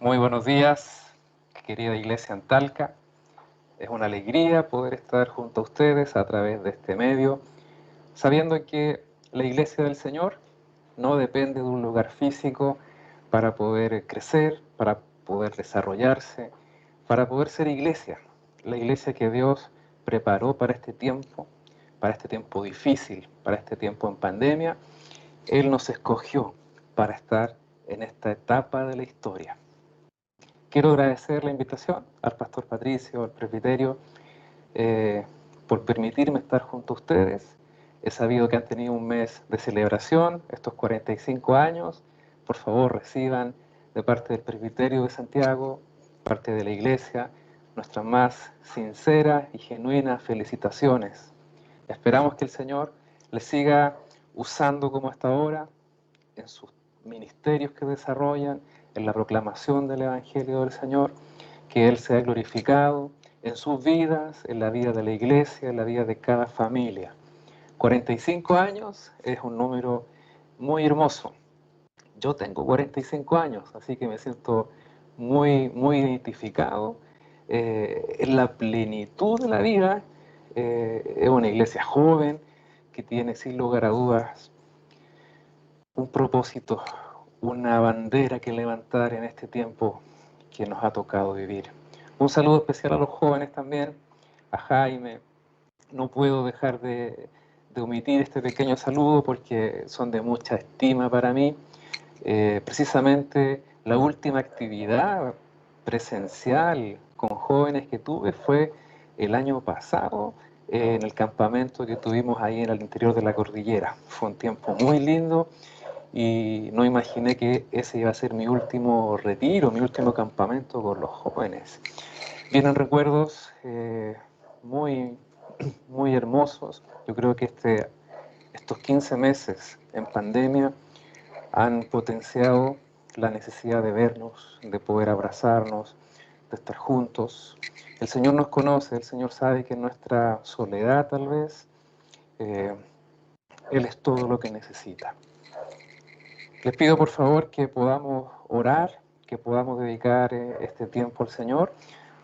Muy buenos días, querida Iglesia en Talca. Es una alegría poder estar junto a ustedes a través de este medio, sabiendo que la Iglesia del Señor no depende de un lugar físico para poder crecer, para poder desarrollarse, para poder ser iglesia. La iglesia que Dios preparó para este tiempo difícil, para este tiempo en pandemia, Él nos escogió para estar en esta etapa de la historia. Quiero agradecer la invitación al pastor Patricio, al presbiterio, eh, por permitirme estar junto a ustedes. He sabido que han tenido un mes de celebración, estos 45 años. Por favor, reciban de parte del presbiterio de Santiago, parte de la iglesia, nuestras más sinceras y genuinas felicitaciones. Esperamos que el Señor les siga usando como hasta ahora en sus ministerios que desarrollan, en la proclamación del Evangelio del Señor, que Él sea glorificado en sus vidas, en la vida de la iglesia, en la vida de cada familia. 45 años es un número muy hermoso. Yo tengo 45 años, así que me siento muy identificado en la plenitud de la vida. Es una iglesia joven que tiene sin lugar a dudas un propósito, una bandera que levantar en este tiempo que nos ha tocado vivir. Un saludo especial a los jóvenes también, a Jaime. No puedo dejar de omitir este pequeño saludo porque son de mucha estima para mí. Precisamente la última actividad presencial con jóvenes que tuve fue el año pasado en el campamento que tuvimos ahí en el interior de la cordillera. Fue un tiempo muy lindo y no imaginé que ese iba a ser mi último retiro, mi último campamento con los jóvenes. Vienen recuerdos muy, muy hermosos. Yo creo que estos 15 meses en pandemia han potenciado la necesidad de vernos, de poder abrazarnos, de estar juntos. El Señor nos conoce, el Señor sabe que en nuestra soledad tal vez eh, Él es todo lo que necesita. Les pido por favor que podamos orar, que podamos dedicar este tiempo al Señor,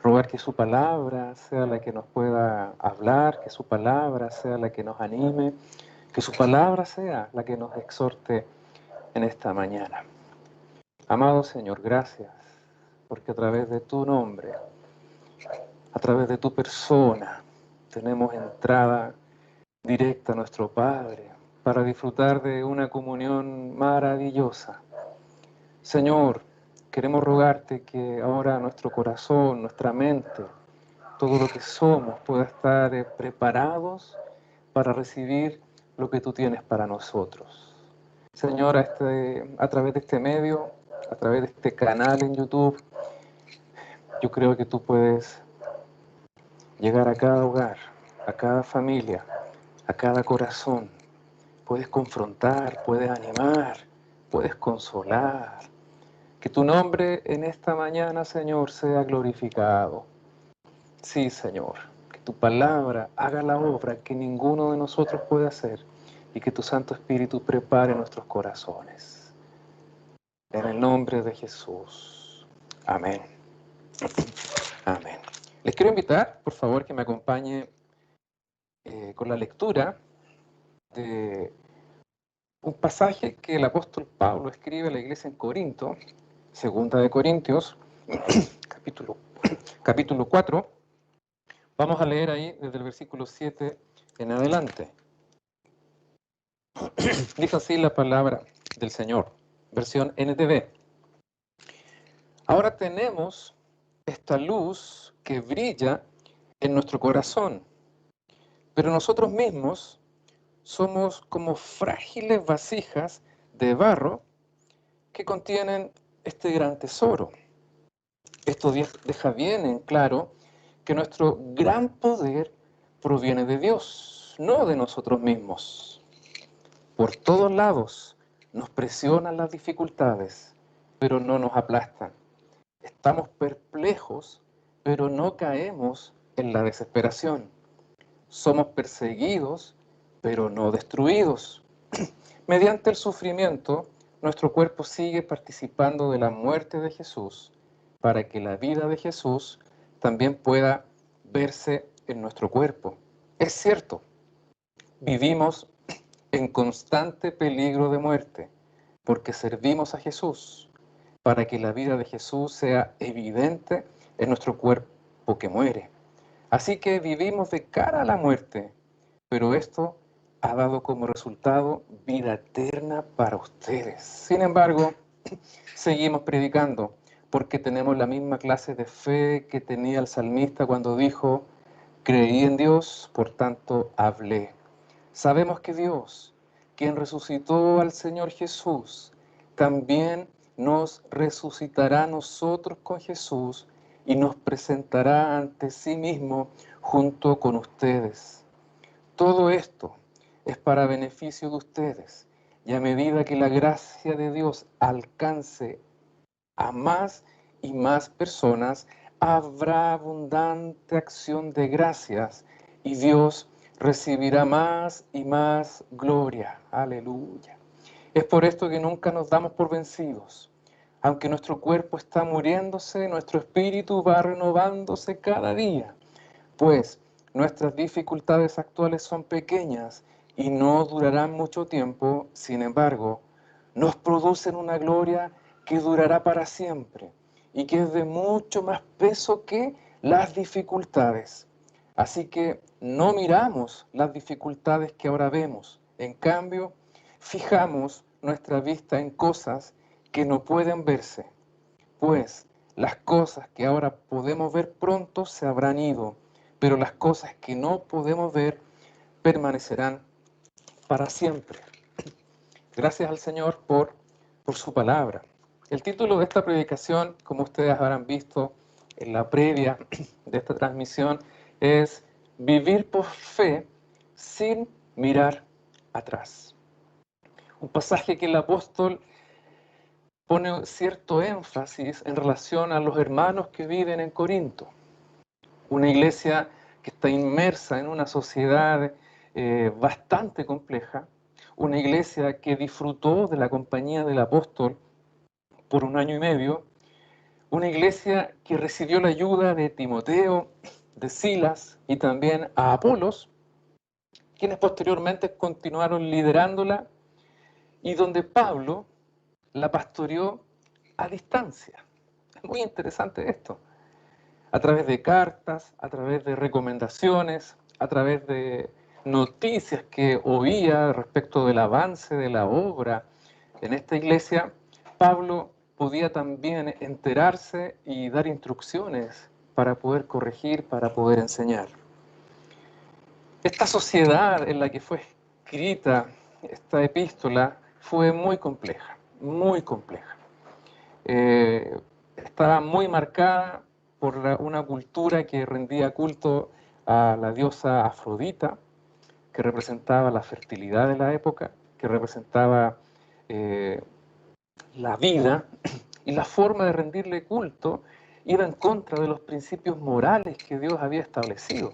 rogar que su palabra sea la que nos pueda hablar, que su palabra sea la que nos anime, que su palabra sea la que nos exhorte en esta mañana. Amado Señor, gracias, porque a través de tu nombre, a través de tu persona, tenemos entrada directa a nuestro Padre para disfrutar de una comunión maravillosa. Señor, queremos rogarte que ahora nuestro corazón, nuestra mente, todo lo que somos pueda estar preparados para recibir lo que tú tienes para nosotros. Señor, a través de este medio, a través de este canal en YouTube, yo creo que tú puedes llegar a cada hogar, a cada familia, a cada corazón. Puedes confrontar, puedes animar, puedes consolar. Que tu nombre en esta mañana, Señor, sea glorificado. Sí, Señor, que tu palabra haga la obra que ninguno de nosotros puede hacer y que tu Santo Espíritu prepare nuestros corazones. En el nombre de Jesús. Amén. Amén. Les quiero invitar, por favor, que me acompañe con la lectura de un pasaje que el apóstol Pablo escribe a la iglesia en Corinto, segunda de Corintios, capítulo, capítulo 4. Vamos a leer ahí desde el versículo 7 en adelante. Dice así la palabra del Señor, versión NTV. Ahora tenemos esta luz que brilla en nuestro corazón, pero nosotros mismos somos como frágiles vasijas de barro que contienen este gran tesoro. Esto deja bien en claro que nuestro gran poder proviene de Dios, no de nosotros mismos. Por todos lados nos presionan las dificultades, pero no nos aplastan. Estamos perplejos, pero no caemos en la desesperación. Somos perseguidos, pero no destruidos. Mediante el sufrimiento, nuestro cuerpo sigue participando de la muerte de Jesús para que la vida de Jesús también pueda verse en nuestro cuerpo. Es cierto, vivimos en constante peligro de muerte, porque servimos a Jesús, para que la vida de Jesús sea evidente en nuestro cuerpo que muere. Así que vivimos de cara a la muerte, pero esto ha dado como resultado vida eterna para ustedes. Sin embargo, seguimos predicando, porque tenemos la misma clase de fe que tenía el salmista cuando dijo, creí en Dios, por tanto hablé. Sabemos que Dios, quien resucitó al Señor Jesús, también nos resucitará a nosotros con Jesús y nos presentará ante sí mismo junto con ustedes. Todo esto es para beneficio de ustedes, y a medida que la gracia de Dios alcance a más y más personas, habrá abundante acción de gracias y Dios recibirá más y más gloria. Aleluya. Es por esto que nunca nos damos por vencidos. Aunque nuestro cuerpo está muriéndose, nuestro espíritu va renovándose cada día. Pues nuestras dificultades actuales son pequeñas y no durarán mucho tiempo, sin embargo, nos producen una gloria que durará para siempre y que es de mucho más peso que las dificultades. Así que no miramos las dificultades que ahora vemos, en cambio, fijamos nuestra vista en cosas que no pueden verse, pues las cosas que ahora podemos ver pronto se habrán ido, pero las cosas que no podemos ver permanecerán para siempre. Gracias al Señor por su palabra. El título de esta predicación, como ustedes habrán visto en la previa de esta transmisión, es Vivir por fe sin mirar atrás. Un pasaje que el apóstol pone cierto énfasis en relación a los hermanos que viven en Corinto. Una iglesia que está inmersa en una sociedad bastante compleja, una iglesia que disfrutó de la compañía del apóstol por 1 año y medio, una iglesia que recibió la ayuda de Timoteo, de Silas y también a Apolos, quienes posteriormente continuaron liderándola y donde Pablo la pastoreó a distancia. Es muy interesante esto. A través de cartas, a través de recomendaciones, a través de noticias que oía respecto del avance de la obra en esta iglesia, Pablo podía también enterarse y dar instrucciones para poder corregir, para poder enseñar. Esta sociedad en la que fue escrita esta epístola fue muy compleja, muy compleja. Estaba muy marcada por una cultura que rendía culto a la diosa Afrodita, que representaba la fertilidad de la época, que representaba la vida, y la forma de rendirle culto iba en contra de los principios morales que Dios había establecido.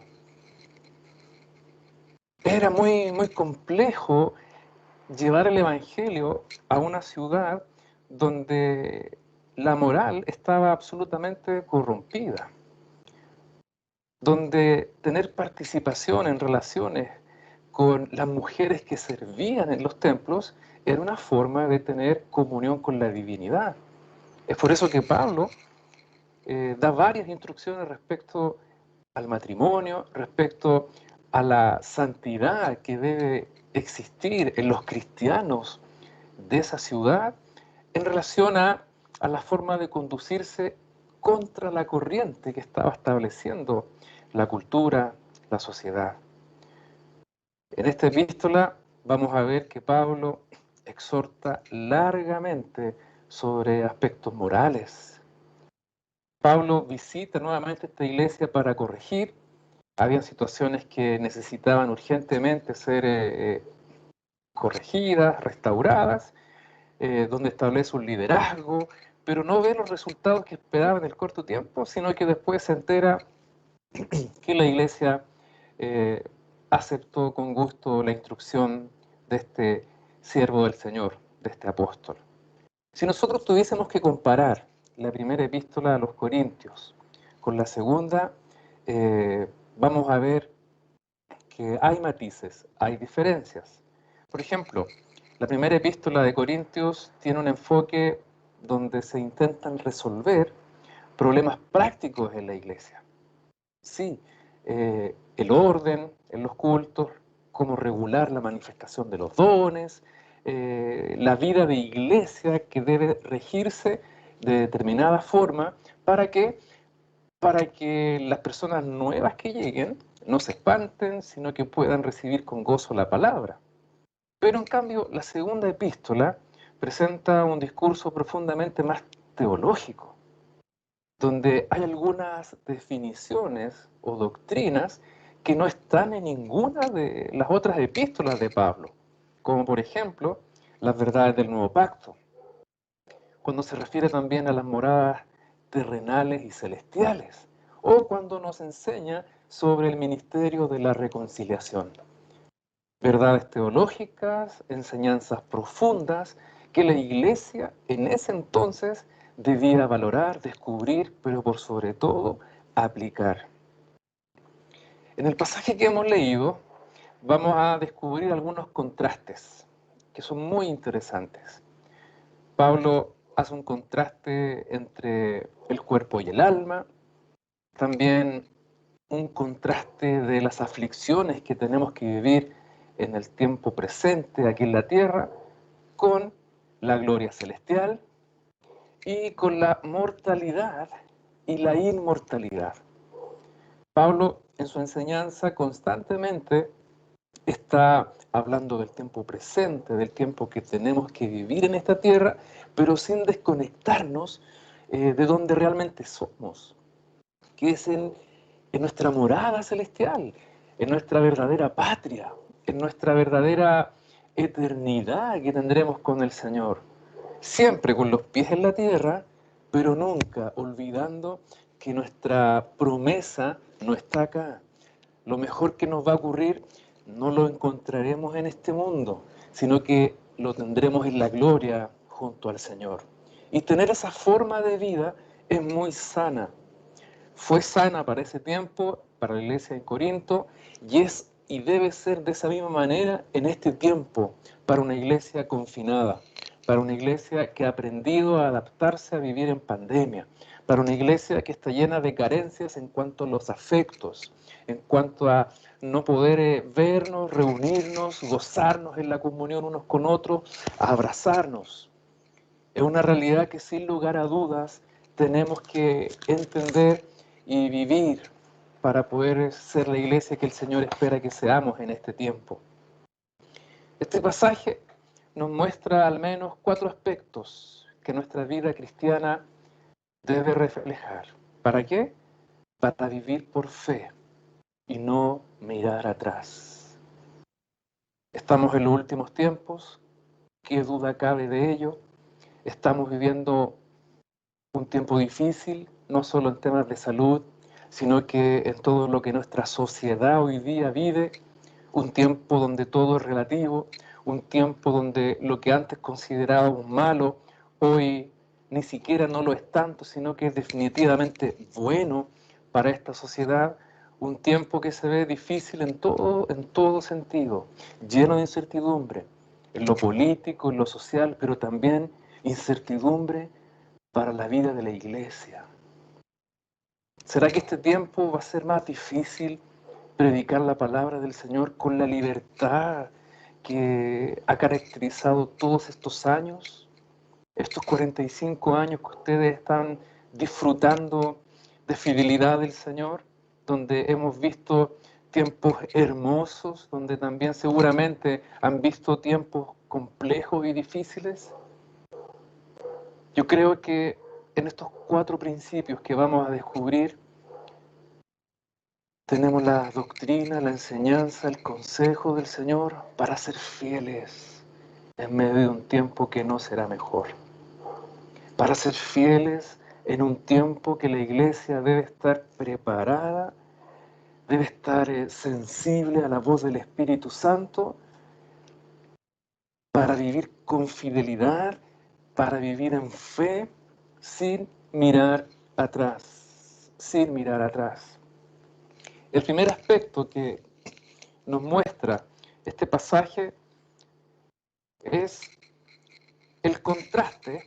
Era muy, muy complejo llevar el Evangelio a una ciudad donde la moral estaba absolutamente corrompida, donde tener participación en relaciones con las mujeres que servían en los templos era una forma de tener comunión con la divinidad. Es por eso que Pablo da varias instrucciones respecto al matrimonio, respecto a la santidad que debe existir en los cristianos de esa ciudad en relación a la forma de conducirse contra la corriente que estaba estableciendo la cultura, la sociedad. En esta epístola vamos a ver que Pablo exhorta largamente sobre aspectos morales. Pablo visita nuevamente esta iglesia para corregir. Había situaciones que necesitaban urgentemente ser corregidas, restauradas, donde establece un liderazgo, pero no ve los resultados que esperaba en el corto tiempo, sino que después se entera que la iglesia eh, aceptó con gusto la instrucción de este siervo del Señor, de este apóstol. Si nosotros tuviésemos que comparar la primera epístola a los Corintios. Con la segunda vamos a ver que hay matices, hay diferencias. Por ejemplo, la primera epístola de Corintios tiene un enfoque donde se intentan resolver problemas prácticos en la iglesia. Sí, el orden en los cultos, cómo regular la manifestación de los dones, la vida de iglesia que debe regirse de determinada forma para que las personas nuevas que lleguen no se espanten, sino que puedan recibir con gozo la palabra. Pero en cambio, la segunda epístola presenta un discurso profundamente más teológico, donde hay algunas definiciones o doctrinas que no están en ninguna de las otras epístolas de Pablo, como por ejemplo las verdades del nuevo pacto, cuando se refiere también a las moradas terrenales y celestiales, o cuando nos enseña sobre el ministerio de la reconciliación. Verdades teológicas, enseñanzas profundas que la iglesia en ese entonces debía valorar, descubrir, pero por sobre todo aplicar. En el pasaje que hemos leído vamos a descubrir algunos contrastes que son muy interesantes. Pablo hace un contraste entre el cuerpo y el alma, también un contraste de las aflicciones que tenemos que vivir en el tiempo presente aquí en la tierra con la gloria celestial y con la mortalidad y la inmortalidad. Pablo en su enseñanza constantemente está hablando del tiempo presente, del tiempo que tenemos que vivir en esta tierra, pero sin desconectarnos de donde realmente somos, que es en nuestra morada celestial, en nuestra verdadera patria, en nuestra verdadera eternidad que tendremos con el Señor. Siempre con los pies en la tierra, pero nunca olvidando que nuestra promesa no está acá. Lo mejor que nos va a ocurrir no lo encontraremos en este mundo, sino que lo tendremos en la gloria junto al Señor. Y tener esa forma de vida es muy sana. Fue sana para ese tiempo, para la iglesia de Corinto, y debe ser de esa misma manera en este tiempo, para una iglesia confinada, para una iglesia que ha aprendido a adaptarse a vivir en pandemia, para una iglesia que está llena de carencias en cuanto a los afectos, en cuanto a no poder vernos, reunirnos, gozarnos en la comunión unos con otros, a abrazarnos. Es una realidad que sin lugar a dudas tenemos que entender y vivir para poder ser la iglesia que el Señor espera que seamos en este tiempo. Este pasaje nos muestra al menos 4 aspectos que nuestra vida cristiana debe reflejar. ¿Para qué? Para vivir por fe y no mirar atrás. Estamos en los últimos tiempos, ¿qué duda cabe de ello? Estamos viviendo un tiempo difícil, no solo en temas de salud, sino que en todo lo que nuestra sociedad hoy día vive, un tiempo donde todo es relativo, un tiempo donde lo que antes considerábamos malo, hoy ni siquiera no lo es tanto, sino que es definitivamente bueno para esta sociedad, un tiempo que se ve difícil en todo sentido, lleno de incertidumbre, en lo político, en lo social, pero también incertidumbre para la vida de la iglesia. ¿Será que este tiempo va a ser más difícil predicar la palabra del Señor con la libertad que ha caracterizado todos estos años? Estos 45 años que ustedes están disfrutando de fidelidad del Señor, donde hemos visto tiempos hermosos, donde también seguramente han visto tiempos complejos y difíciles. Yo creo que en estos 4 principios que vamos a descubrir, tenemos la doctrina, la enseñanza, el consejo del Señor para ser fieles en medio de un tiempo que no será mejor. Para ser fieles en un tiempo que la iglesia debe estar preparada, debe estar sensible a la voz del Espíritu Santo, para vivir con fidelidad, para vivir en fe, sin mirar atrás, sin mirar atrás. El primer aspecto que nos muestra este pasaje es el contraste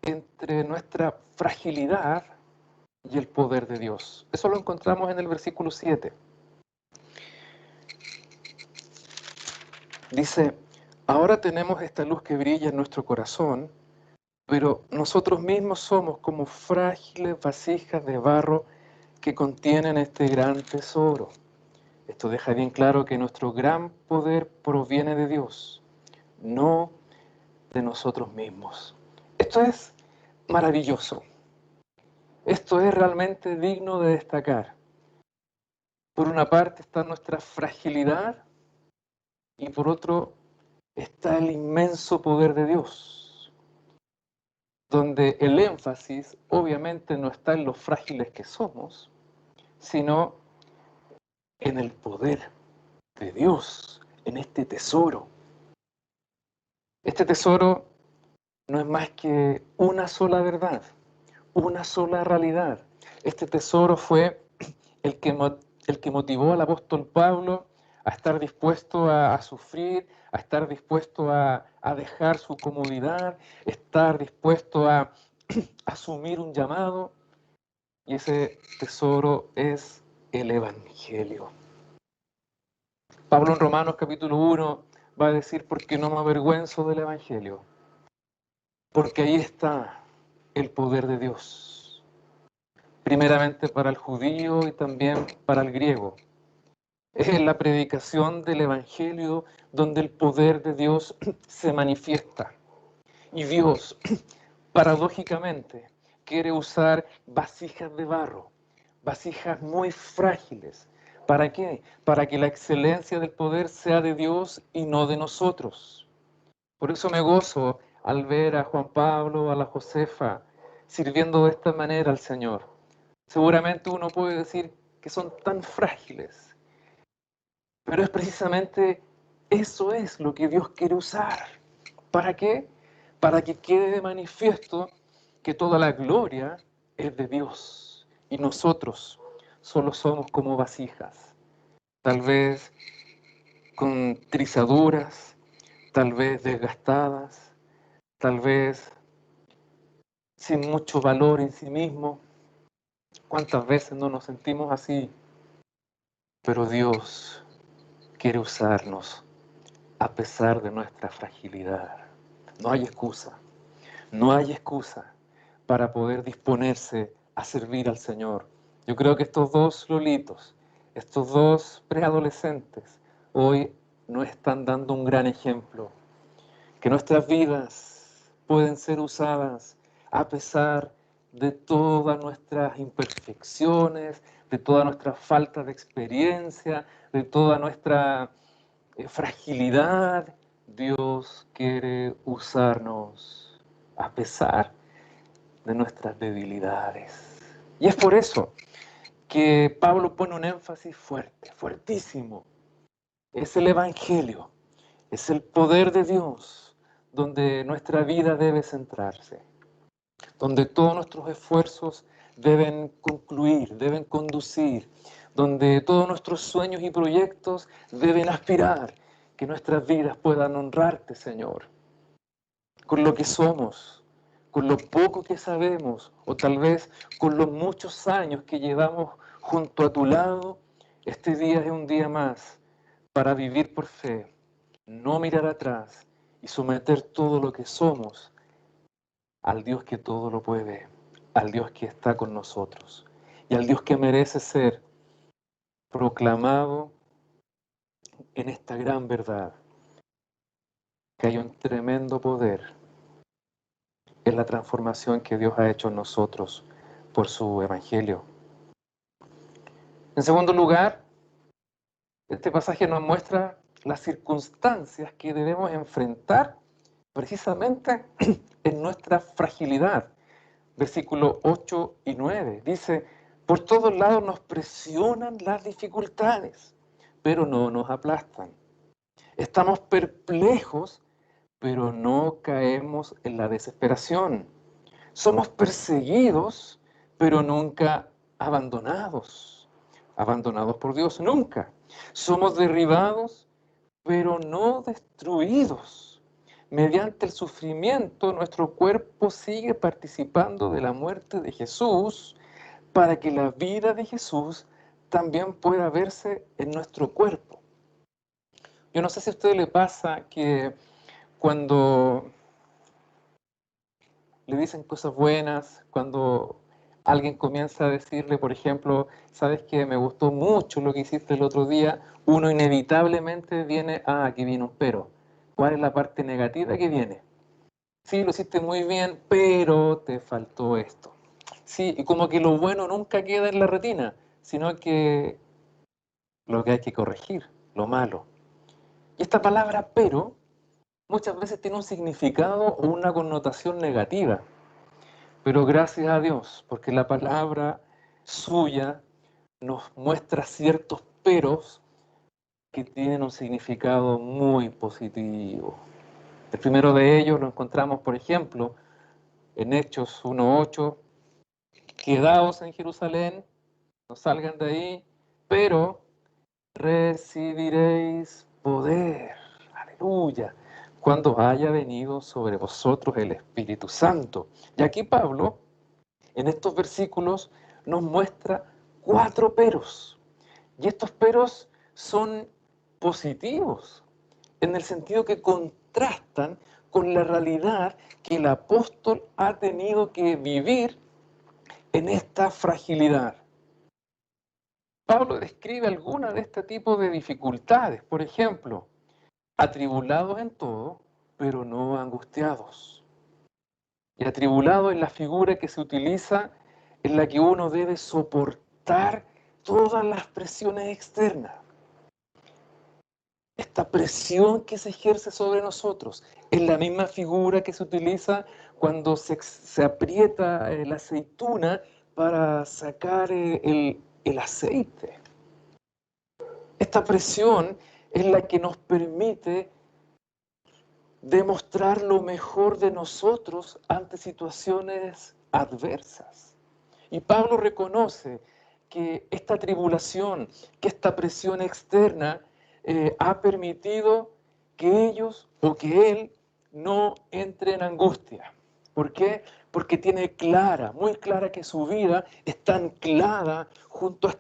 entre nuestra fragilidad y el poder de Dios. Eso lo encontramos en el versículo 7. Dice, ahora tenemos esta luz que brilla en nuestro corazón, pero nosotros mismos somos como frágiles vasijas de barro que contienen este gran tesoro. Esto deja bien claro que nuestro gran poder proviene de Dios, no de nosotros mismos. Esto es maravilloso. Esto es realmente digno de destacar. Por una parte está nuestra fragilidad y por otro está el inmenso poder de Dios, donde el énfasis obviamente no está en lo frágiles que somos, sino en el poder de Dios, en este tesoro. Este tesoro no es más que una sola verdad, una sola realidad. Este tesoro fue el que motivó al apóstol Pablo a estar dispuesto a sufrir, a estar dispuesto a dejar su comodidad, estar dispuesto a asumir un llamado. Y ese tesoro es el Evangelio. Pablo en Romanos capítulo 1 va a decir, porque no me avergüenzo del Evangelio, porque ahí está el poder de Dios, primeramente para el judío y también para el griego. Es la predicación del Evangelio donde el poder de Dios se manifiesta. Y Dios, paradójicamente, quiere usar vasijas de barro, vasijas muy frágiles. ¿Para qué? Para que la excelencia del poder sea de Dios y no de nosotros. Por eso me gozo al ver a Juan Pablo, a la Josefa, sirviendo de esta manera al Señor. Seguramente uno puede decir que son tan frágiles, pero es precisamente eso es lo que Dios quiere usar. ¿Para qué? Para que quede de manifiesto que toda la gloria es de Dios y nosotros solo somos como vasijas, tal vez con trizaduras, tal vez desgastadas, tal vez sin mucho valor en sí mismo. ¿Cuántas veces no nos sentimos así? Pero Dios quiere usarnos a pesar de nuestra fragilidad. No hay excusa, no hay excusa para poder disponerse a servir al Señor. Yo creo que estos dos lolitos, estos dos preadolescentes, hoy nos están dando un gran ejemplo, que nuestras vidas pueden ser usadas a pesar de todas nuestras imperfecciones, de toda nuestra falta de experiencia, de toda nuestra fragilidad. Dios quiere usarnos a pesar de nuestras debilidades. Y es por eso que Pablo pone un énfasis fuerte, fuertísimo. Es el Evangelio, es el poder de Dios donde nuestra vida debe centrarse, donde todos nuestros esfuerzos deben concluir, deben conducir, donde todos nuestros sueños y proyectos deben aspirar, que nuestras vidas puedan honrarte, Señor, con lo que somos, con lo poco que sabemos, o tal vez con los muchos años que llevamos junto a tu lado. Este día es un día más para vivir por fe, no mirar atrás y someter todo lo que somos al Dios que todo lo puede, al Dios que está con nosotros y al Dios que merece ser proclamado en esta gran verdad, que hay un tremendo poder en la transformación que Dios ha hecho en nosotros por su Evangelio. En segundo lugar, este pasaje nos muestra las circunstancias que debemos enfrentar precisamente en nuestra fragilidad. Versículos 8 y 9 dice, por todos lados nos presionan las dificultades, pero no nos aplastan. Estamos perplejos, pero no caemos en la desesperación. Somos perseguidos, pero nunca abandonados. Abandonados por Dios, nunca. Somos derribados, pero no destruidos. Mediante el sufrimiento, nuestro cuerpo sigue participando de la muerte de Jesús para que la vida de Jesús también pueda verse en nuestro cuerpo. Yo no sé si a usted le pasa que cuando le dicen cosas buenas, cuando alguien comienza a decirle, por ejemplo, sabes que me gustó mucho lo que hiciste el otro día, uno inevitablemente viene, aquí viene un pero. ¿Cuál es la parte negativa que viene? Sí, lo hiciste muy bien, pero te faltó esto. Sí, y como que lo bueno nunca queda en la retina, sino que lo que hay que corregir, lo malo. Y esta palabra pero muchas veces tiene un significado o una connotación negativa. Pero gracias a Dios, porque la palabra suya nos muestra ciertos peros que tienen un significado muy positivo. El primero de ellos lo encontramos, por ejemplo, en Hechos 1:8, quedaos en Jerusalén, no salgan de ahí, pero recibiréis poder, aleluya, cuando haya venido sobre vosotros el Espíritu Santo. Y aquí Pablo, en estos versículos, nos muestra 4 peros. Y estos peros son positivos, en el sentido que contrastan con la realidad que el apóstol ha tenido que vivir en esta fragilidad. Pablo describe algunas de este tipo de dificultades, por ejemplo, atribulados en todo, pero no angustiados. Y atribulado es la figura que se utiliza en la que uno debe soportar todas las presiones externas. Esta presión que se ejerce sobre nosotros es la misma figura que se utiliza cuando se aprieta la aceituna para sacar el aceite. Esta presión es la que nos permite demostrar lo mejor de nosotros ante situaciones adversas. Y Pablo reconoce que esta tribulación, que esta presión externa ha permitido que ellos o que él no entre en angustia. ¿Por qué? Porque tiene clara, muy clara que su vida está anclada junto a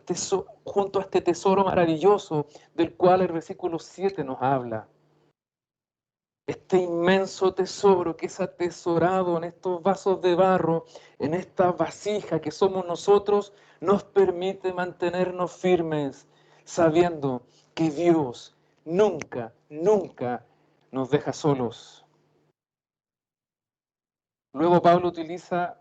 este tesoro maravilloso del cual el versículo 7 nos habla. Este inmenso tesoro que es atesorado en estos vasos de barro, en esta vasija que somos nosotros, nos permite mantenernos firmes, sabiendo que Dios nunca, nunca nos deja solos. Luego Pablo utiliza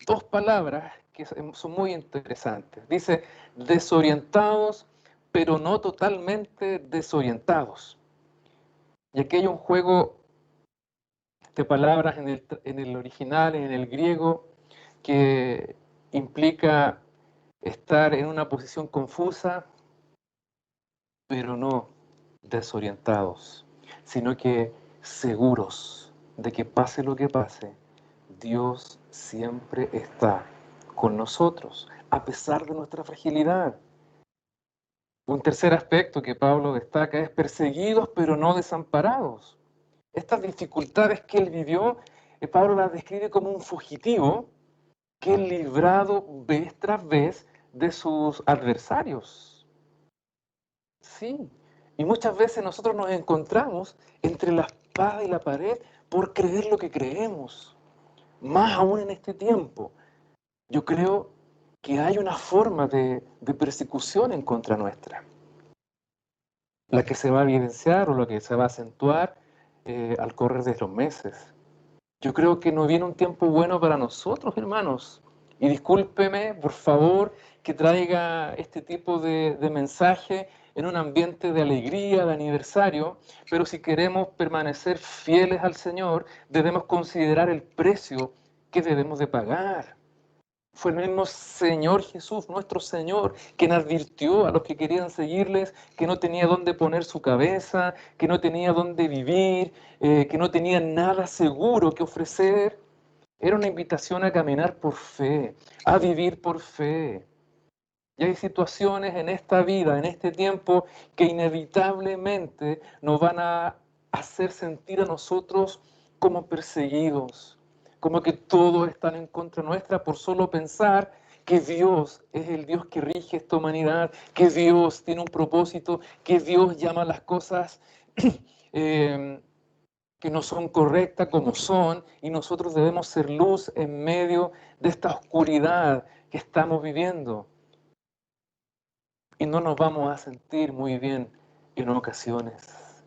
2 palabras que son muy interesantes. Dice, desorientados, pero no totalmente desorientados. Y aquí hay un juego de palabras en el original, en el griego, que implica estar en una posición confusa, pero no desorientados, sino que seguros de que pase lo que pase, Dios siempre está con nosotros, a pesar de nuestra fragilidad. Un tercer aspecto que Pablo destaca es perseguidos, pero no desamparados. Estas dificultades que él vivió, Pablo las describe como un fugitivo que es librado vez tras vez de sus adversarios. Sí, y muchas veces nosotros nos encontramos entre la espada y la pared por creer lo que creemos. Más aún en este tiempo, yo creo que hay una forma de persecución en contra nuestra, la que se va a evidenciar o la que se va a acentuar al correr de los meses. Yo creo que no viene un tiempo bueno para nosotros, hermanos. Y discúlpeme, por favor, que traiga este tipo de mensaje en un ambiente de alegría, de aniversario, pero si queremos permanecer fieles al Señor, debemos considerar el precio que debemos de pagar. Fue el mismo Señor Jesús, nuestro Señor, quien advirtió a los que querían seguirles que no tenía dónde poner su cabeza, que no tenía dónde vivir, que no tenía nada seguro que ofrecer. Era una invitación a caminar por fe, a vivir por fe. Y hay situaciones en esta vida, en este tiempo, que inevitablemente nos van a hacer sentir a nosotros como perseguidos, como que todos están en contra nuestra por solo pensar que Dios es el Dios que rige esta humanidad, que Dios tiene un propósito, que Dios llama las cosas que no son correctas como son, y nosotros debemos ser luz en medio de esta oscuridad que estamos viviendo. Y no nos vamos a sentir muy bien en ocasiones.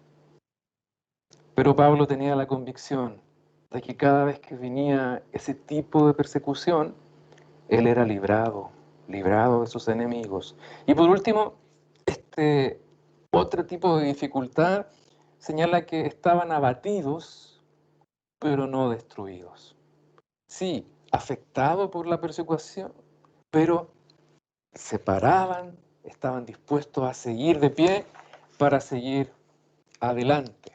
Pero Pablo tenía la convicción de que cada vez que venía ese tipo de persecución, él era librado de sus enemigos. Y por último, este otro tipo de dificultad señala que estaban abatidos, pero no destruidos. Sí, afectados por la persecución, pero se paraban, estaban dispuestos a seguir de pie para seguir adelante.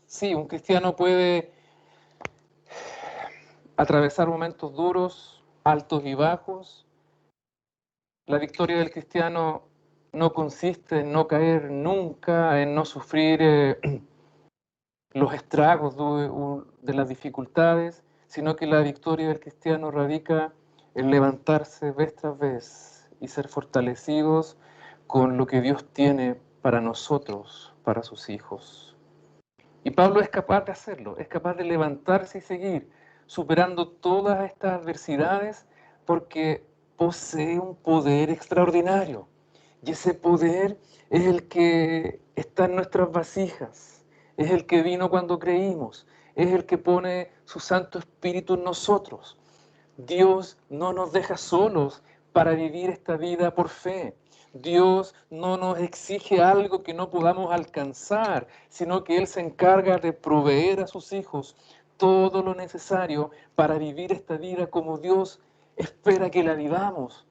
Sí, un cristiano puede atravesar momentos duros, altos y bajos. La victoria del cristiano no consiste en no caer nunca, en no sufrir los estragos de las dificultades, sino que la victoria del cristiano radica en levantarse vez tras vez y ser fortalecidos con lo que Dios tiene para nosotros, para sus hijos. Y Pablo es capaz de hacerlo, es capaz de levantarse y seguir, superando todas estas adversidades, porque posee un poder extraordinario. Y ese poder es el que está en nuestras vasijas, es el que vino cuando creímos, es el que pone su Santo Espíritu en nosotros. Dios no nos deja solos para vivir esta vida por fe. Dios no nos exige algo que no podamos alcanzar, sino que Él se encarga de proveer a sus hijos todo lo necesario para vivir esta vida como Dios espera que la vivamos,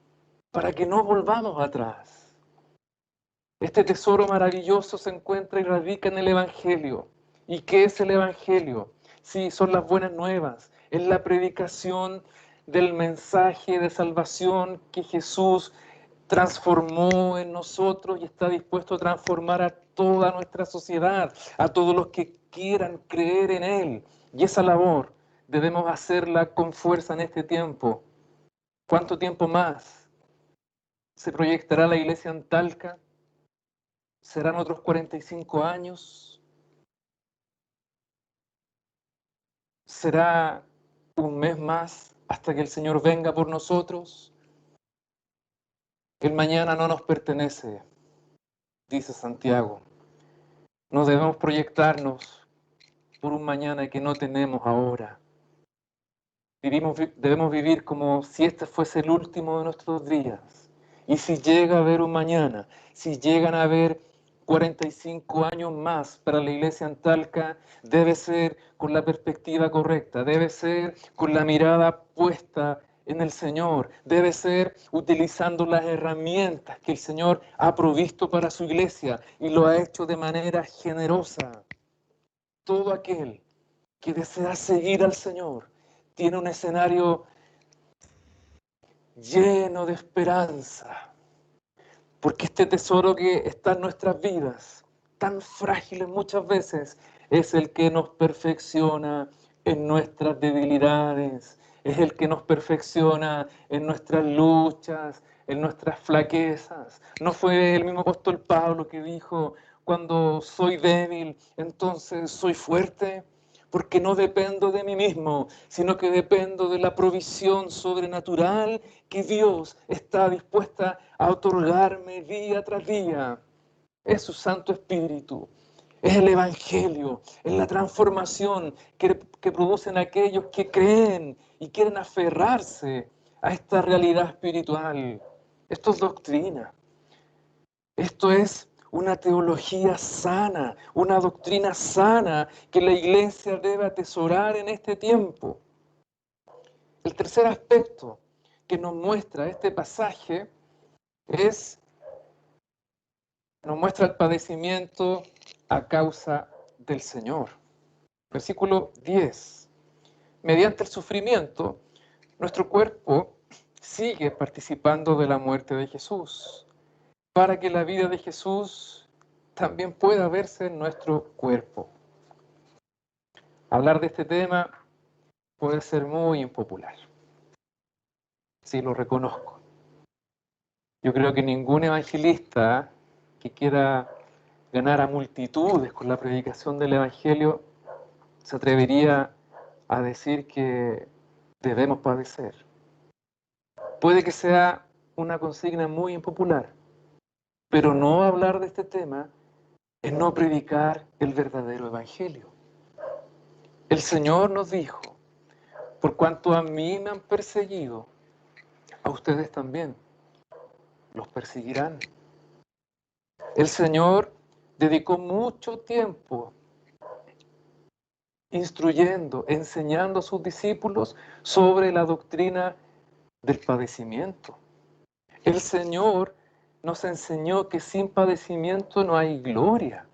para que no volvamos atrás. Este tesoro maravilloso se encuentra y radica en el Evangelio. ¿Y qué es el Evangelio? Sí, son las buenas nuevas, es la predicación del mensaje de salvación que Jesús transformó en nosotros y está dispuesto a transformar a toda nuestra sociedad, a todos los que quieran creer en Él. Y esa labor debemos hacerla con fuerza en este tiempo. ¿Cuánto tiempo más se proyectará la iglesia en Talca? ¿Serán otros 45 años? ¿Será un mes más hasta que el Señor venga por nosotros? El mañana no nos pertenece, dice Santiago. No debemos proyectarnos por un mañana que no tenemos ahora. Debemos vivir como si este fuese el último de nuestros días. Y si llega a haber un mañana, si llegan a haber 45 años más para la iglesia en Talca, debe ser con la perspectiva correcta, debe ser con la mirada puesta en el Señor, debe ser utilizando las herramientas que el Señor ha provisto para su iglesia y lo ha hecho de manera generosa. Todo aquel que desea seguir al Señor tiene un escenario lleno de esperanza, porque este tesoro que está en nuestras vidas, tan frágiles muchas veces, es el que nos perfecciona en nuestras debilidades, es el que nos perfecciona en nuestras luchas, en nuestras flaquezas. ¿No fue el mismo apóstol Pablo que dijo, cuando soy débil, entonces soy fuerte? Porque no dependo de mí mismo, sino que dependo de la provisión sobrenatural que Dios está dispuesta a otorgarme día tras día. Es su Santo Espíritu, es el Evangelio, es la transformación que producen aquellos que creen y quieren aferrarse a esta realidad espiritual. Esto es doctrina. Esto es una teología sana, una doctrina sana que la iglesia debe atesorar en este tiempo. El tercer aspecto que nos muestra este pasaje nos muestra el padecimiento a causa del Señor. Versículo 10. mediante el sufrimiento, nuestro cuerpo sigue participando de la muerte de Jesús, para que la vida de Jesús también pueda verse en nuestro cuerpo. Hablar de este tema puede ser muy impopular, sí, lo reconozco. Yo creo que ningún evangelista que quiera ganar a multitudes con la predicación del Evangelio se atrevería a decir que debemos padecer. Puede que sea una consigna muy impopular, pero no hablar de este tema es no predicar el verdadero Evangelio. El Señor nos dijo, por cuanto a mí me han perseguido, a ustedes también los perseguirán. El Señor dedicó mucho tiempo instruyendo, enseñando a sus discípulos sobre la doctrina del padecimiento. El Señor nos enseñó que sin padecimiento no hay gloria.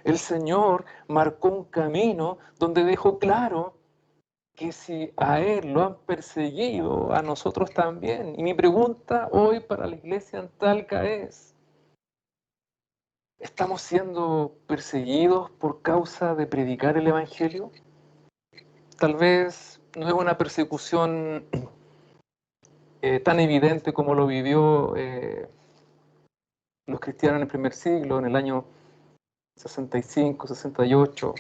El Señor marcó un camino donde dejó claro que si a Él lo han perseguido, a nosotros también. Y mi pregunta hoy para la iglesia en Talca es, ¿estamos siendo perseguidos por causa de predicar el Evangelio? Tal vez no es una persecución tan evidente como lo vivió los cristianos en el primer siglo, en el año 65, 68,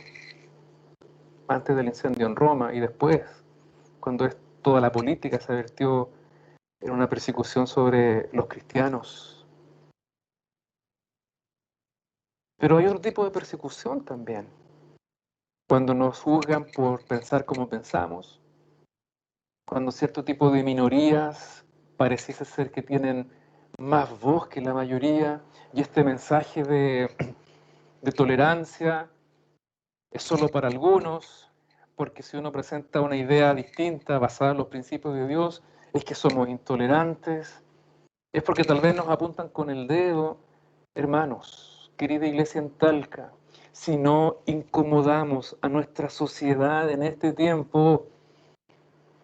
antes del incendio en Roma, y después, cuando toda la política se vertió en una persecución sobre los cristianos. Pero hay otro tipo de persecución también, cuando nos juzgan por pensar como pensamos, cuando cierto tipo de minorías pareciese ser que tienen más voz que la mayoría, y este mensaje de tolerancia es solo para algunos, porque si uno presenta una idea distinta basada en los principios de Dios, es que somos intolerantes, es porque tal vez nos apuntan con el dedo. Hermanos, querida iglesia en Talca, si no incomodamos a nuestra sociedad en este tiempo,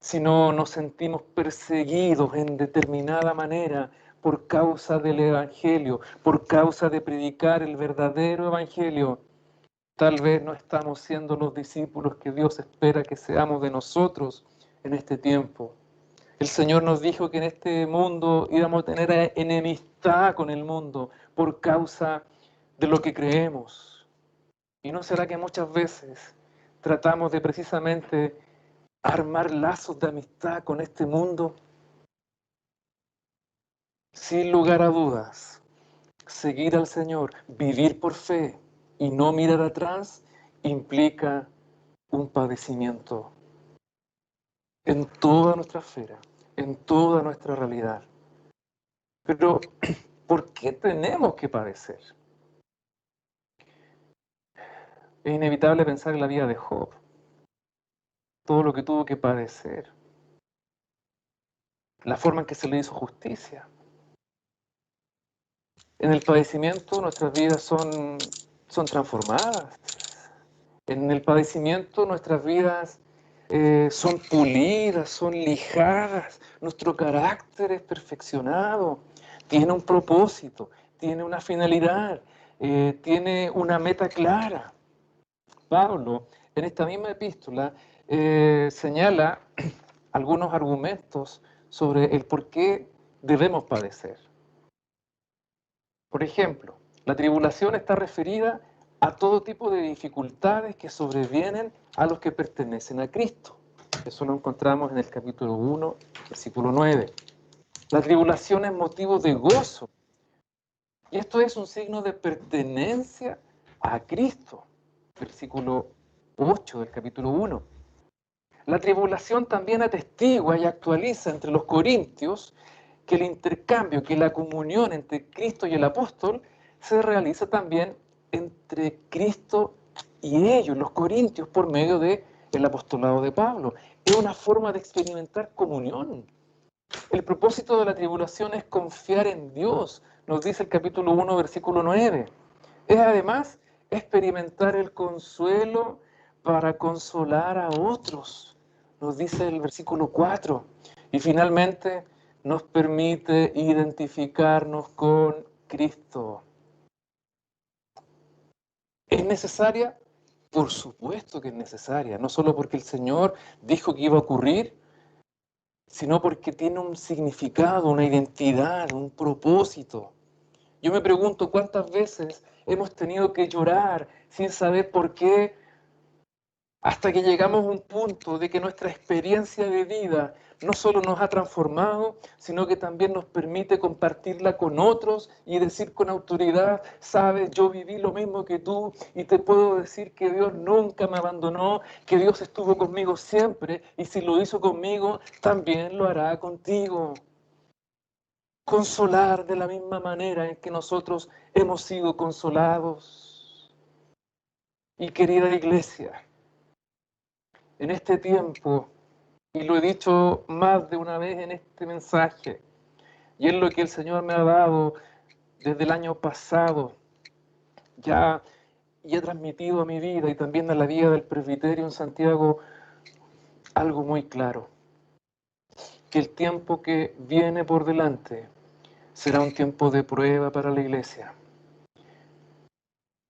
si no nos sentimos perseguidos en determinada manera por causa del Evangelio, por causa de predicar el verdadero Evangelio, tal vez no estamos siendo los discípulos que Dios espera que seamos de nosotros en este tiempo. El Señor nos dijo que en este mundo íbamos a tener enemistad con el mundo por causa de lo que creemos. ¿Y no será que muchas veces tratamos de precisamente armar lazos de amistad con este mundo? Sin lugar a dudas, seguir al Señor, vivir por fe y no mirar atrás, implica un padecimiento en toda nuestra esfera, en toda nuestra realidad. Pero, ¿por qué tenemos que padecer? Es inevitable pensar en la vida de Job, todo lo que tuvo que padecer, la forma en que se le hizo justicia. En el padecimiento nuestras vidas son transformadas. En el padecimiento nuestras vidas son pulidas, son lijadas, nuestro carácter es perfeccionado, tiene un propósito, tiene una finalidad, tiene una meta clara. Pablo, en esta misma epístola, señala algunos argumentos sobre el por qué debemos padecer. Por ejemplo, la tribulación está referida a todo tipo de dificultades que sobrevienen a los que pertenecen a Cristo. Eso lo encontramos en el capítulo 1, versículo 9. La tribulación es motivo de gozo. Y esto es un signo de pertenencia a Cristo. Versículo 8 del capítulo 1. La tribulación también atestigua y actualiza entre los corintios que el intercambio, que la comunión entre Cristo y el apóstol se realiza también entre Cristo y ellos, los corintios, por medio del apostolado de Pablo. Es una forma de experimentar comunión. El propósito de la tribulación es confiar en Dios, nos dice el capítulo 1, versículo 9. Es además experimentar el consuelo para consolar a otros, nos dice el versículo 4. Y finalmente nos permite identificarnos con Cristo. ¿Es necesaria? Por supuesto que es necesaria, no solo porque el Señor dijo que iba a ocurrir, sino porque tiene un significado, una identidad, un propósito. Yo me pregunto cuántas veces hemos tenido que llorar sin saber por qué, hasta que llegamos a un punto de que nuestra experiencia de vida no solo nos ha transformado, sino que también nos permite compartirla con otros y decir con autoridad, sabes, yo viví lo mismo que tú y te puedo decir que Dios nunca me abandonó, que Dios estuvo conmigo siempre y si lo hizo conmigo, también lo hará contigo. Consolar de la misma manera en que nosotros hemos sido consolados. Y querida iglesia, en este tiempo, y lo he dicho más de una vez en este mensaje, y es lo que el Señor me ha dado desde el año pasado, ya y he transmitido a mi vida y también a la vida del presbiterio en Santiago algo muy claro, que el tiempo que viene por delante será un tiempo de prueba para la iglesia.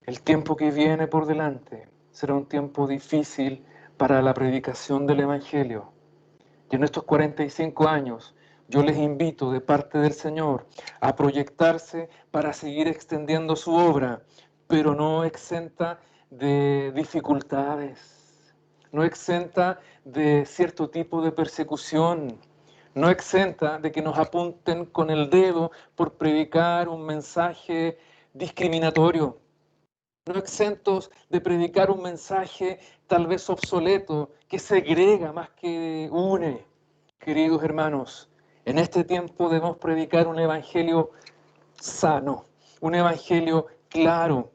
El tiempo que viene por delante será un tiempo difícil para la predicación del Evangelio. Y en estos 45 años yo les invito de parte del Señor a proyectarse para seguir extendiendo su obra, pero no exenta de dificultades, no exenta de cierto tipo de persecución, no exenta de que nos apunten con el dedo por predicar un mensaje discriminatorio, no exentos de predicar un mensaje tal vez obsoleto, que segrega más que une. Queridos hermanos, en este tiempo debemos predicar un evangelio sano, un evangelio claro,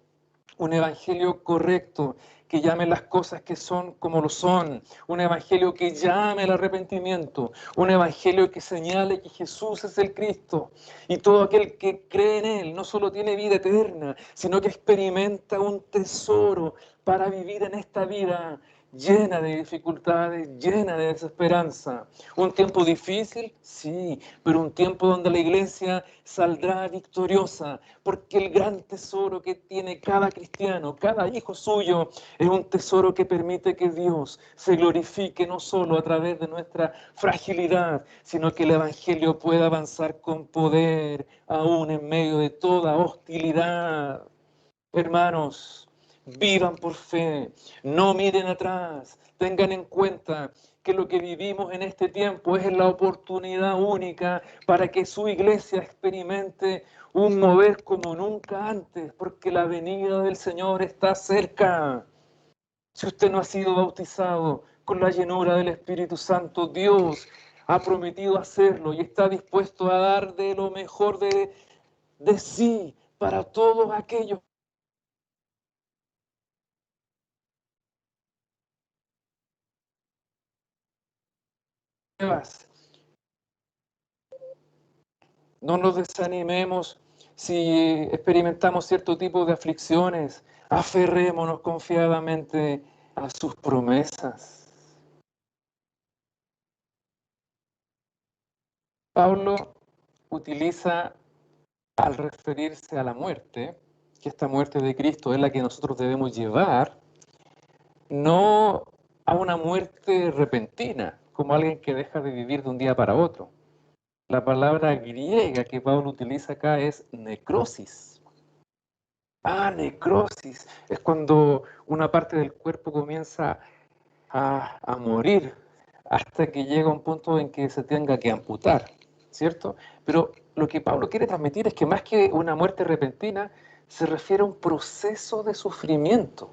un evangelio correcto, que llame las cosas que son como lo son, un evangelio que llame al arrepentimiento, un evangelio que señale que Jesús es el Cristo y todo aquel que cree en Él no solo tiene vida eterna, sino que experimenta un tesoro para vivir en esta vida llena de dificultades, llena de desesperanza. Un tiempo difícil, sí, pero un tiempo donde la iglesia saldrá victoriosa, porque el gran tesoro que tiene cada cristiano, cada hijo suyo, es un tesoro que permite que Dios se glorifique no solo a través de nuestra fragilidad, sino que el Evangelio pueda avanzar con poder, aún en medio de toda hostilidad. Hermanos, vivan por fe, no miren atrás, tengan en cuenta que lo que vivimos en este tiempo es la oportunidad única para que su iglesia experimente un mover como nunca antes, porque la venida del Señor está cerca. Si usted no ha sido bautizado con la llenura del Espíritu Santo, Dios ha prometido hacerlo y está dispuesto a dar de lo mejor de sí para todos aquellos pruebas. No nos desanimemos si experimentamos cierto tipo de aflicciones. Aferrémonos confiadamente a sus promesas. Pablo utiliza al referirse a la muerte, que esta muerte de Cristo es la que nosotros debemos llevar, no a una muerte repentina, como alguien que deja de vivir de un día para otro. La palabra griega que Pablo utiliza acá es necrosis. Ah, necrosis. Es cuando una parte del cuerpo comienza a morir hasta que llega un punto en que se tenga que amputar, ¿cierto? Pero lo que Pablo quiere transmitir es que más que una muerte repentina, se refiere a un proceso de sufrimiento.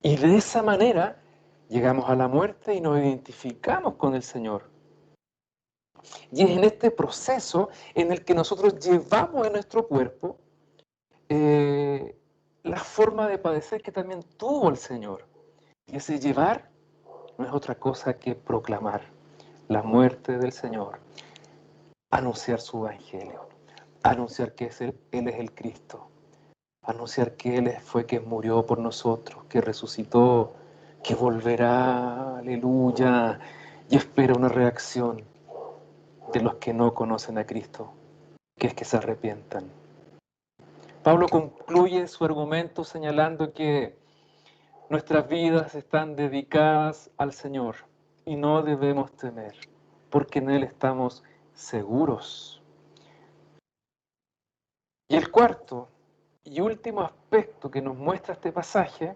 Y de esa manera llegamos a la muerte y nos identificamos con el Señor. Y es en este proceso en el que nosotros llevamos en nuestro cuerpo eh, la forma de padecer que también tuvo el Señor. Y ese llevar no es otra cosa que proclamar la muerte del Señor, anunciar su evangelio, anunciar que Él es el Cristo, anunciar que Él fue quien murió por nosotros, que resucitó, que volverá, aleluya, y espera una reacción de los que no conocen a Cristo, que es que se arrepientan. Pablo concluye su argumento señalando que nuestras vidas están dedicadas al Señor y no debemos temer, porque en Él estamos seguros. Y el cuarto y último aspecto que nos muestra este pasaje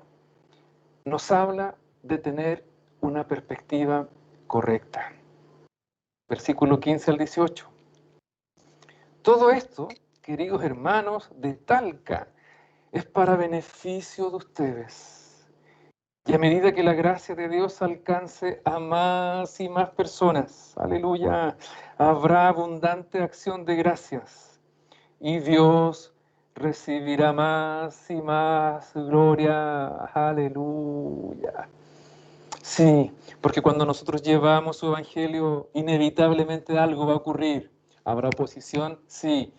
nos habla de tener una perspectiva correcta. Versículo 15 al 18. Todo esto, queridos hermanos de Talca, es para beneficio de ustedes. Y a medida que la gracia de Dios alcance a más y más personas, aleluya, habrá abundante acción de gracias. Y Dios recibirá más y más gloria, aleluya. Sí, porque cuando nosotros llevamos su evangelio, inevitablemente algo va a ocurrir. ¿Habrá oposición? Sí.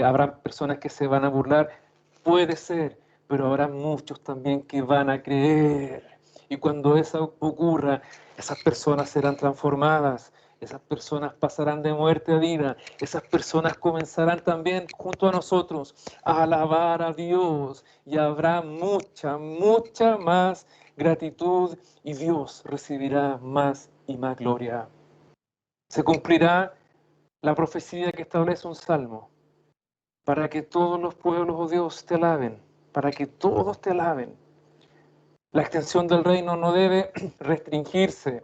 ¿Habrá personas que se van a burlar? Puede ser, pero habrá muchos también que van a creer. Y cuando eso ocurra, esas personas serán transformadas, esas personas pasarán de muerte a vida, esas personas comenzarán también junto a nosotros a alabar a Dios y habrá mucha, mucha más gratitud y Dios recibirá más y más gloria. Se cumplirá la profecía que establece un salmo para que todos los pueblos, oh Dios, te alaben, para que todos te alaben. La extensión del reino no debe restringirse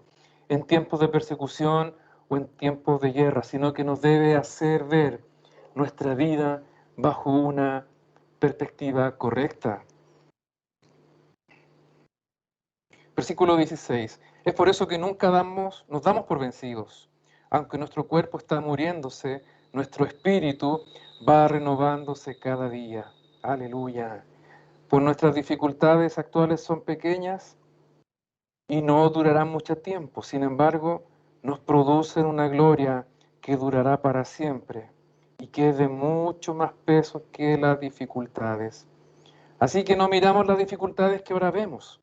en tiempos de persecución o en tiempos de guerra, sino que nos debe hacer ver nuestra vida bajo una perspectiva correcta. Versículo 16. Es por eso que nunca nos damos por vencidos. Aunque nuestro cuerpo está muriéndose, nuestro espíritu va renovándose cada día. Aleluya. Pues nuestras dificultades actuales son pequeñas y no durarán mucho tiempo. Sin embargo, nos producen una gloria que durará para siempre y que es de mucho más peso que las dificultades. Así que no miramos las dificultades que ahora vemos.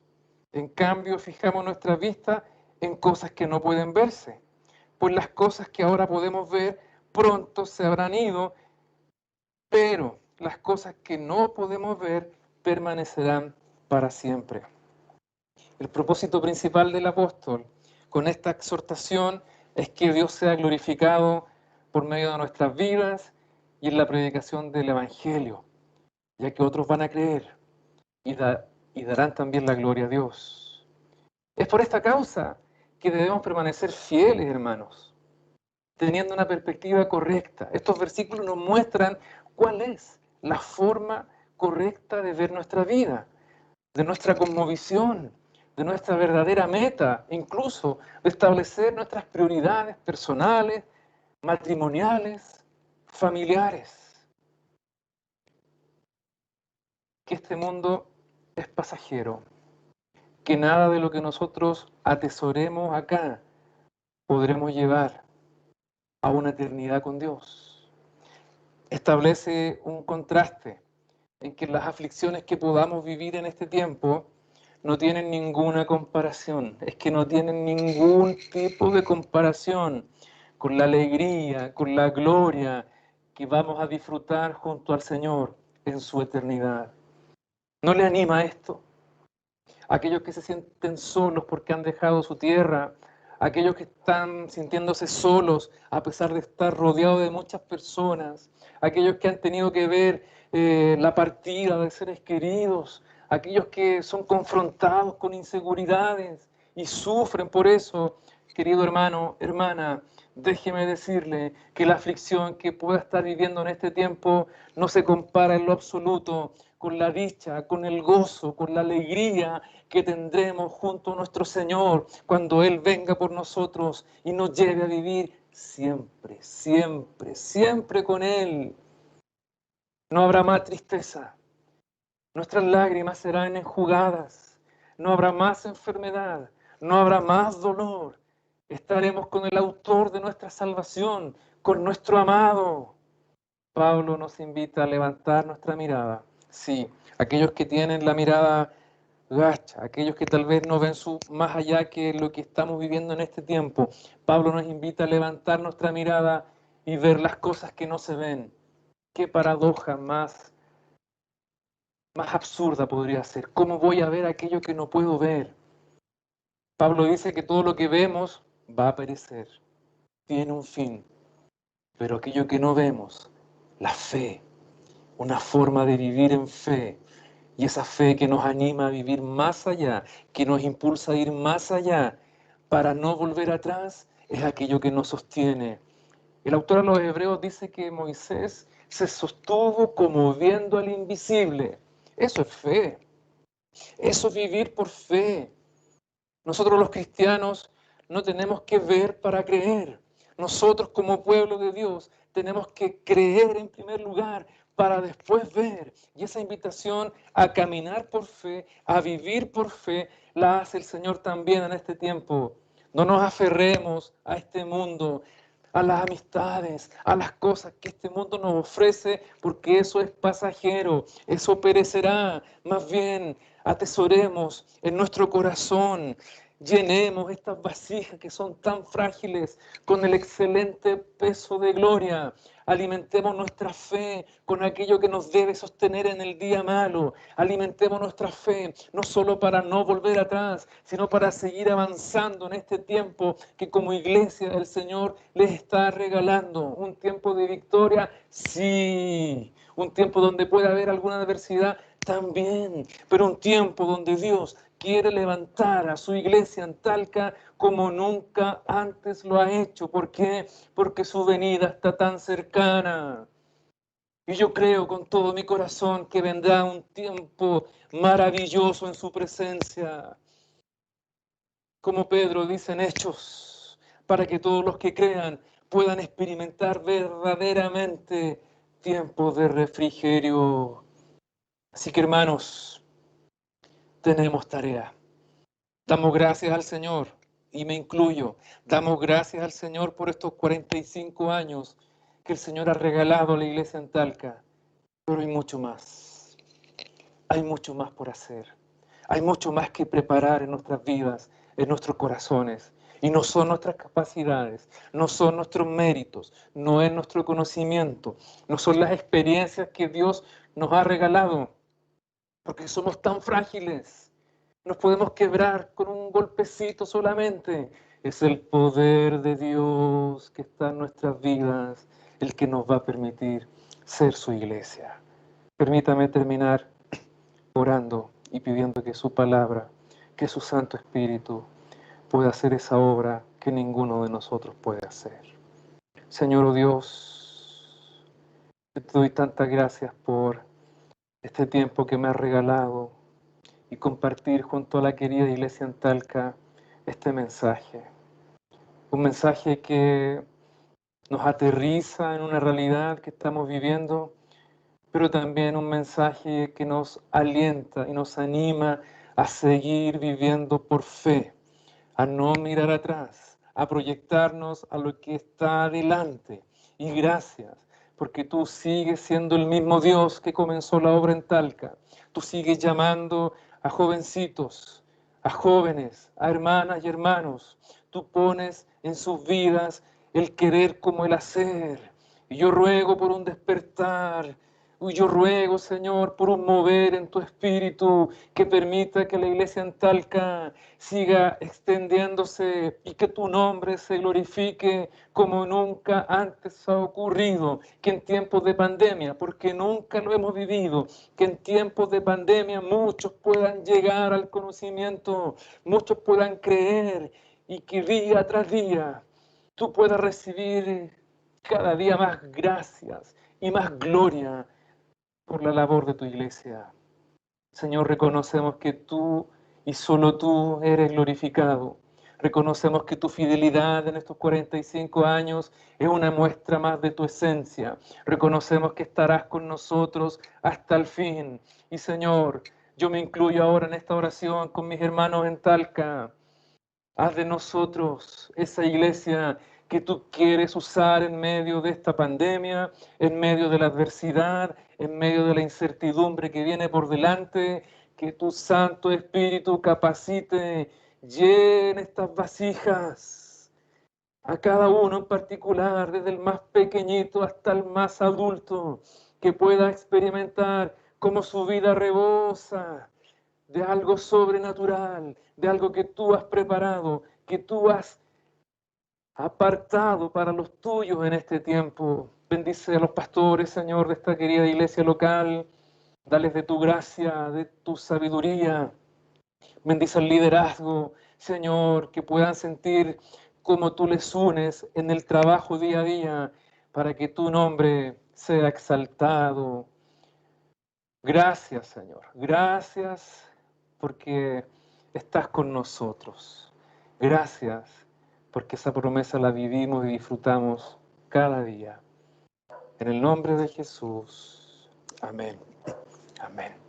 En cambio, fijamos nuestra vista en cosas que no pueden verse, pues las cosas que ahora podemos ver pronto se habrán ido, pero las cosas que no podemos ver permanecerán para siempre. El propósito principal del apóstol con esta exhortación es que Dios sea glorificado por medio de nuestras vidas y en la predicación del Evangelio, ya que otros van a creer y darán también la gloria a Dios. Es por esta causa que debemos permanecer fieles, hermanos, teniendo una perspectiva correcta. Estos versículos nos muestran cuál es la forma correcta de ver nuestra vida, de nuestra cosmovisión, de nuestra verdadera meta, incluso de establecer nuestras prioridades personales, matrimoniales, familiares. Que este mundo es pasajero, que nada de lo que nosotros atesoremos acá podremos llevar a una eternidad con Dios. Establece un contraste en que las aflicciones que podamos vivir en este tiempo no tienen ninguna comparación, es que no tienen ningún tipo de comparación con la alegría, con la gloria que vamos a disfrutar junto al Señor en su eternidad. ¿No le anima esto? Aquellos que se sienten solos porque han dejado su tierra, aquellos que están sintiéndose solos a pesar de estar rodeados de muchas personas, aquellos que han tenido que ver la partida de seres queridos, aquellos que son confrontados con inseguridades y sufren por eso. Querido hermano, hermana, déjeme decirle que la aflicción que pueda estar viviendo en este tiempo no se compara en lo absoluto con la dicha, con el gozo, con la alegría que tendremos junto a nuestro Señor cuando Él venga por nosotros y nos lleve a vivir siempre, siempre, siempre con Él. No habrá más tristeza, nuestras lágrimas serán enjugadas, no habrá más enfermedad, no habrá más dolor. Estaremos con el autor de nuestra salvación, con nuestro amado. Pablo nos invita a levantar nuestra mirada. Sí, aquellos que tienen la mirada gacha, aquellos que tal vez no ven más allá que lo que estamos viviendo en este tiempo. Pablo nos invita a levantar nuestra mirada y ver las cosas que no se ven. Qué paradoja más absurda podría ser. ¿Cómo voy a ver aquello que no puedo ver? Pablo dice que todo lo que vemos va a perecer, tiene un fin, pero aquello que no vemos, la fe, una forma de vivir en fe, y esa fe que nos anima a vivir más allá, que nos impulsa a ir más allá, para no volver atrás, es aquello que nos sostiene. El autor a los Hebreos dice que Moisés se sostuvo como viendo al invisible. Eso es fe, eso es vivir por fe. Nosotros los cristianos no tenemos que ver para creer. Nosotros como pueblo de Dios tenemos que creer en primer lugar para después ver. Y esa invitación a caminar por fe, a vivir por fe, la hace el Señor también en este tiempo. No nos aferremos a este mundo, a las amistades, a las cosas que este mundo nos ofrece, porque eso es pasajero, eso perecerá. Más bien, atesoremos en nuestro corazón, llenemos estas vasijas que son tan frágiles con el excelente peso de gloria. Alimentemos nuestra fe con aquello que nos debe sostener en el día malo. Alimentemos nuestra fe no solo para no volver atrás, sino para seguir avanzando en este tiempo que como iglesia el Señor les está regalando. Un tiempo de victoria, sí. Un tiempo donde puede haber alguna adversidad, también. Pero un tiempo donde Dios quiere levantar a su iglesia en Talca como nunca antes lo ha hecho. ¿Por qué? Porque su venida está tan cercana. Y yo creo con todo mi corazón que vendrá un tiempo maravilloso en su presencia. Como Pedro dice en Hechos, para que todos los que crean puedan experimentar verdaderamente tiempos de refrigerio. Así que hermanos, tenemos tarea. Damos gracias al Señor, y me incluyo, damos gracias al Señor por estos 45 años que el Señor ha regalado a la iglesia en Talca. Pero hay mucho más. Hay mucho más por hacer. Hay mucho más que preparar en nuestras vidas, en nuestros corazones. Y no son nuestras capacidades, no son nuestros méritos, no es nuestro conocimiento, no son las experiencias que Dios nos ha regalado, porque somos tan frágiles. Nos podemos quebrar con un golpecito solamente. Es el poder de Dios que está en nuestras vidas el que nos va a permitir ser su iglesia. Permítame terminar orando y pidiendo que su palabra, que su Santo Espíritu pueda hacer esa obra que ninguno de nosotros puede hacer. Señor, oh Dios, te doy tantas gracias por este tiempo que me has regalado y compartir junto a la querida iglesia en Talca este mensaje. Un mensaje que nos aterriza en una realidad que estamos viviendo, pero también un mensaje que nos alienta y nos anima a seguir viviendo por fe, a no mirar atrás, a proyectarnos a lo que está adelante. Y gracias, porque tú sigues siendo el mismo Dios que comenzó la obra en Talca. Tú sigues llamando a jovencitos, a jóvenes, a hermanas y hermanos. Tú pones en sus vidas el querer como el hacer. Y yo ruego por un despertar. Y yo ruego, Señor, por un mover en tu espíritu que permita que la iglesia en Talca siga extendiéndose y que tu nombre se glorifique como nunca antes ha ocurrido. Que en tiempos de pandemia, porque nunca lo hemos vivido, que en tiempos de pandemia muchos puedan llegar al conocimiento, muchos puedan creer y que día tras día tú puedas recibir cada día más gracias y más gloria por la labor de tu iglesia. Señor, reconocemos que tú y solo tú eres glorificado. Reconocemos que tu fidelidad en estos 45 años es una muestra más de tu esencia. Reconocemos que estarás con nosotros hasta el fin. Y Señor, yo me incluyo ahora en esta oración con mis hermanos en Talca. Haz de nosotros esa iglesia que tú quieres usar en medio de esta pandemia, en medio de la adversidad, en medio de la incertidumbre que viene por delante. que tu Santo Espíritu capacite, llene estas vasijas, a cada uno en particular, desde el más pequeñito hasta el más adulto, que pueda experimentar cómo su vida rebosa de algo sobrenatural, de algo que tú has preparado, que tú has apartado para los tuyos en este tiempo. Bendice a los pastores, Señor, de esta querida iglesia local. Dales de tu gracia, de tu sabiduría. Bendice el liderazgo, Señor, que puedan sentir cómo tú les unes en el trabajo día a día para que tu nombre sea exaltado. Gracias, Señor. Gracias porque estás con nosotros. Gracias porque esa promesa la vivimos y disfrutamos cada día. En el nombre de Jesús. Amén. Amén.